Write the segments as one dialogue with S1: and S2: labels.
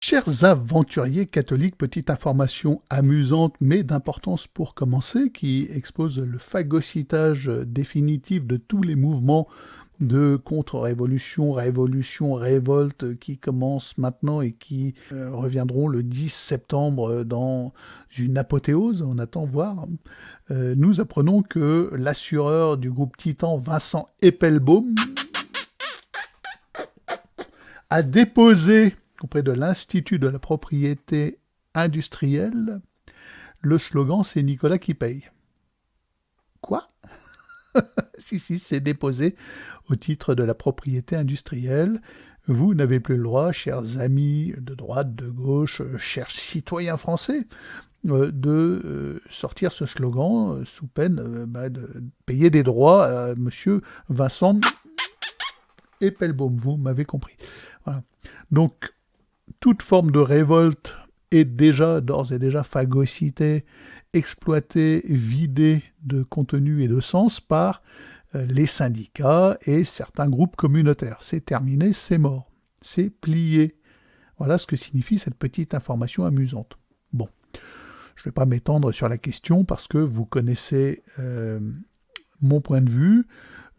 S1: Chers aventuriers catholiques, petite information amusante mais d'importance pour commencer, qui expose le phagocytage définitif de tous les mouvements de contre-révolution, révolution, révolte qui commencent maintenant et qui reviendront le 10 septembre dans une apothéose, on attend voir. Nous apprenons que l'assureur du groupe Titan, Vincent Eppelbaum, a déposé auprès de l'Institut de la propriété industrielle. Le slogan, c'est Nicolas qui paye. Quoi? Si, c'est déposé au titre de la propriété industrielle. Vous n'avez plus le droit, chers amis de droite, de gauche, chers citoyens français, de sortir ce slogan sous peine de payer des droits à monsieur Vincent Eppelbaum. Vous m'avez compris. Voilà. Donc, toute forme de révolte est d'ores et déjà phagocytée, exploitée, vidée de contenu et de sens par les syndicats et certains groupes communautaires. C'est terminé, c'est mort, c'est plié. Voilà ce que signifie cette petite information amusante. Bon, je ne vais pas m'étendre sur la question parce que vous connaissez mon point de vue.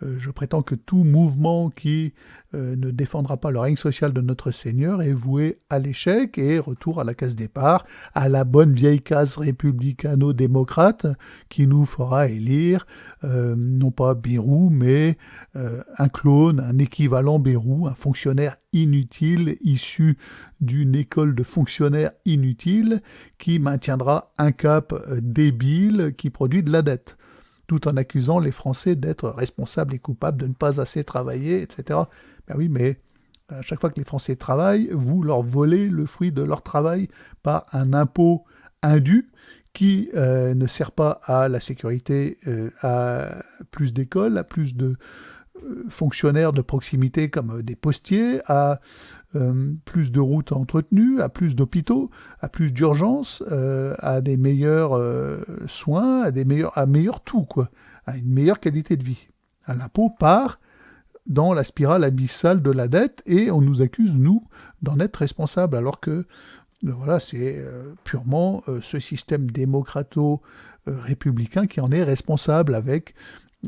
S1: Je prétends que tout mouvement qui ne défendra pas le règne social de notre Seigneur est voué à l'échec et retour à la case départ, à la bonne vieille case républicano-démocrate qui nous fera élire, non pas Bérou, mais un clone, un équivalent Bérou, un fonctionnaire inutile issu d'une école de fonctionnaires inutiles qui maintiendra un cap débile qui produit de la dette, tout en accusant les Français d'être responsables et coupables de ne pas assez travailler, etc. Ben oui, mais à chaque fois que les Français travaillent, vous leur volez le fruit de leur travail par un impôt indu qui ne sert pas à la sécurité, à plus d'écoles, à plus de fonctionnaires de proximité comme des postiers, à plus de routes entretenues, à plus d'hôpitaux, à plus d'urgences, à des meilleurs soins, à meilleur tout, quoi, à une meilleure qualité de vie. L'impôt part dans la spirale abyssale de la dette et on nous accuse, nous, d'en être responsables, alors que voilà, c'est purement ce système démocrato-républicain qui en est responsable avec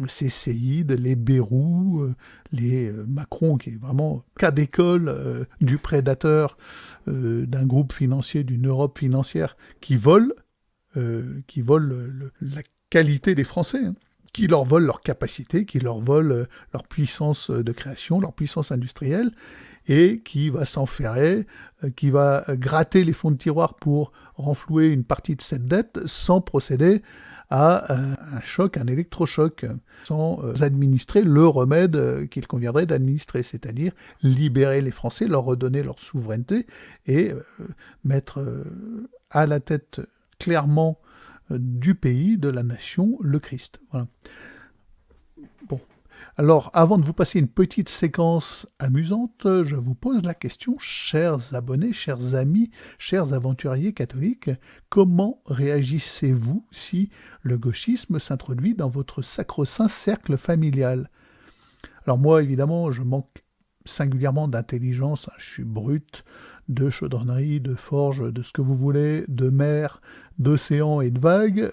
S1: ces séides, les Bérou, les Macron, qui est vraiment cas d'école du prédateur d'un groupe financier, d'une Europe financière qui vole la qualité des Français, hein, qui leur vole leur capacité, qui leur vole leur puissance de création, leur puissance industrielle, et qui va s'enferrer, qui va gratter les fonds de tiroir pour renflouer une partie de cette dette sans procéder à un choc, un électrochoc, sans administrer le remède qu'il conviendrait d'administrer, c'est-à-dire libérer les Français, leur redonner leur souveraineté et mettre à la tête clairement du pays, de la nation, le Christ. Voilà. Bon. Alors, avant de vous passer une petite séquence amusante, je vous pose la question, chers abonnés, chers amis, chers aventuriers catholiques, comment réagissez-vous si le gauchisme s'introduit dans votre sacro-saint cercle familial? Alors moi, évidemment, je manque singulièrement d'intelligence, je suis brut, de chaudronnerie, de forge, de ce que vous voulez, de mer, d'océan et de vagues.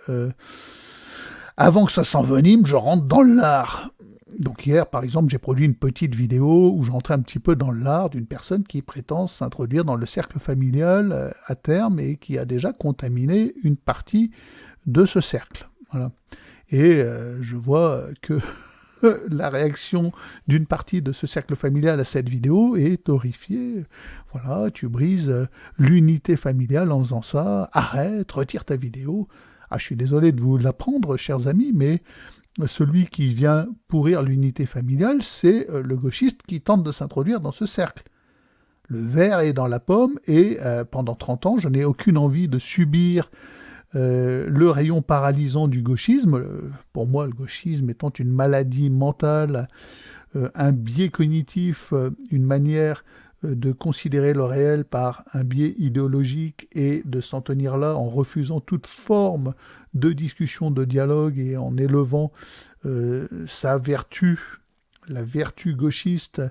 S1: Avant que ça s'envenime, je rentre dans l'art. Donc hier, par exemple, j'ai produit une petite vidéo où j'entrais un petit peu dans l'art d'une personne qui prétend s'introduire dans le cercle familial à terme et qui a déjà contaminé une partie de ce cercle. Voilà. Et je vois que la réaction d'une partie de ce cercle familial à cette vidéo est horrifiée. Voilà, tu brises l'unité familiale en faisant ça, arrête, retire ta vidéo. Ah, je suis désolé de vous l'apprendre, chers amis, mais celui qui vient pourrir l'unité familiale, c'est le gauchiste qui tente de s'introduire dans ce cercle. Le ver est dans la pomme et pendant 30 ans, je n'ai aucune envie de subir le rayon paralysant du gauchisme. Pour moi, le gauchisme étant une maladie mentale, un biais cognitif, une manière de considérer le réel par un biais idéologique et de s'en tenir là en refusant toute forme de discussion, de dialogue et en élevant sa vertu, la vertu gauchiste,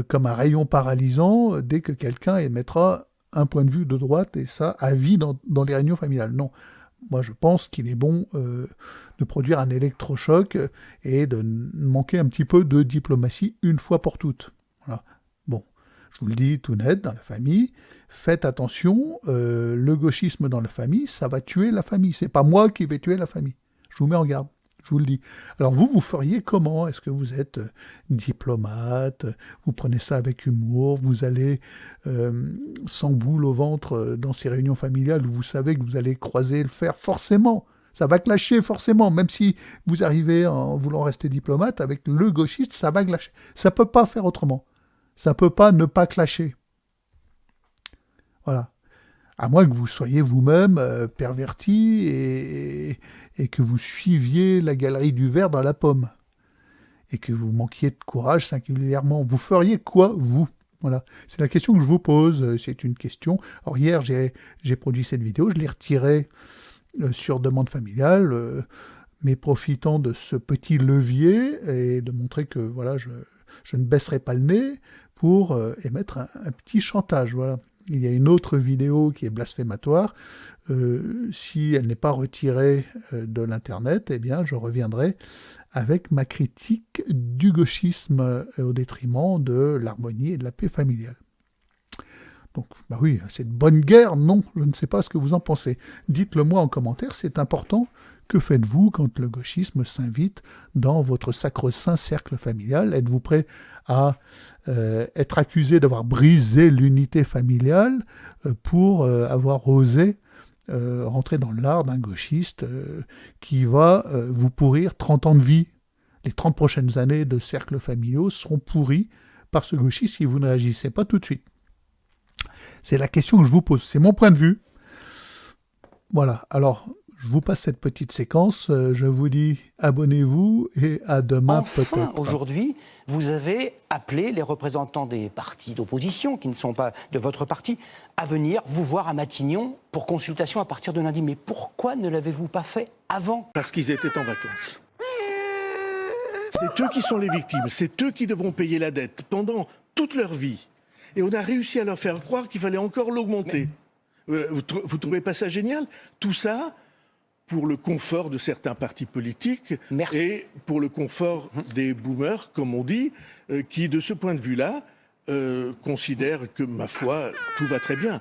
S1: comme un rayon paralysant dès que quelqu'un émettra un point de vue de droite et ça à vie dans les réunions familiales. Non. Moi, je pense qu'il est bon de produire un électrochoc et de manquer un petit peu de diplomatie une fois pour toutes. Voilà. Bon, je vous le dis tout net, dans la famille, faites attention, le gauchisme dans la famille, ça va tuer la famille. C'est pas moi qui vais tuer la famille. Je vous mets en garde. Je vous le dis. Alors vous feriez comment? Est-ce que vous êtes diplomate? Vous prenez ça avec humour? Vous allez sans boule au ventre dans ces réunions familiales où vous savez que vous allez croiser le fer forcément? Ça va clasher forcément, même si vous arrivez en voulant rester diplomate, avec le gauchiste, ça va clasher. Ça ne peut pas faire autrement. Ça ne peut pas ne pas clasher. Voilà. À moins que vous soyez vous-même perverti et que vous suiviez la galerie du verre dans la pomme. Et que vous manquiez de courage singulièrement. Vous feriez quoi, vous? Voilà. C'est la question que je vous pose. C'est une question. Alors hier, j'ai produit cette vidéo. Je l'ai retirée sur demande familiale, mais profitant de ce petit levier et de montrer que voilà, je ne baisserai pas le nez pour émettre un petit chantage. Voilà. Il y a une autre vidéo qui est blasphématoire. Si elle n'est pas retirée de l'Internet, eh bien, je reviendrai avec ma critique du gauchisme au détriment de l'harmonie et de la paix familiale. Donc, bah oui, c'est de bonne guerre, non, je ne sais pas ce que vous en pensez. Dites-le moi en commentaire, c'est important. Que faites-vous quand le gauchisme s'invite dans votre sacro-saint cercle familial? Êtes-vous prêt à être accusé d'avoir brisé l'unité familiale pour avoir osé rentrer dans l'art d'un gauchiste qui va vous pourrir 30 ans de vie? Les 30 prochaines années de cercles familiaux seront pourris par ce gauchiste si vous ne réagissez pas tout de suite. C'est la question que je vous pose, c'est mon point de vue. Voilà, alors je vous passe cette petite séquence, je vous dis abonnez-vous et à demain peut-être.
S2: Aujourd'hui, vous avez appelé les représentants des partis d'opposition, qui ne sont pas de votre parti, à venir vous voir à Matignon pour consultation à partir de lundi. Mais pourquoi ne l'avez-vous pas fait avant?
S3: Parce qu'ils étaient en vacances. C'est eux qui sont les victimes, c'est eux qui devront payer la dette pendant toute leur vie. Et on a réussi à leur faire croire qu'il fallait encore l'augmenter. Vous trouvez pas ça génial? Tout ça pour le confort de certains partis politiques.
S2: Merci.
S3: Et pour le confort des boomers, comme on dit, qui, de ce point de vue-là, considèrent que, ma foi, tout va très bien.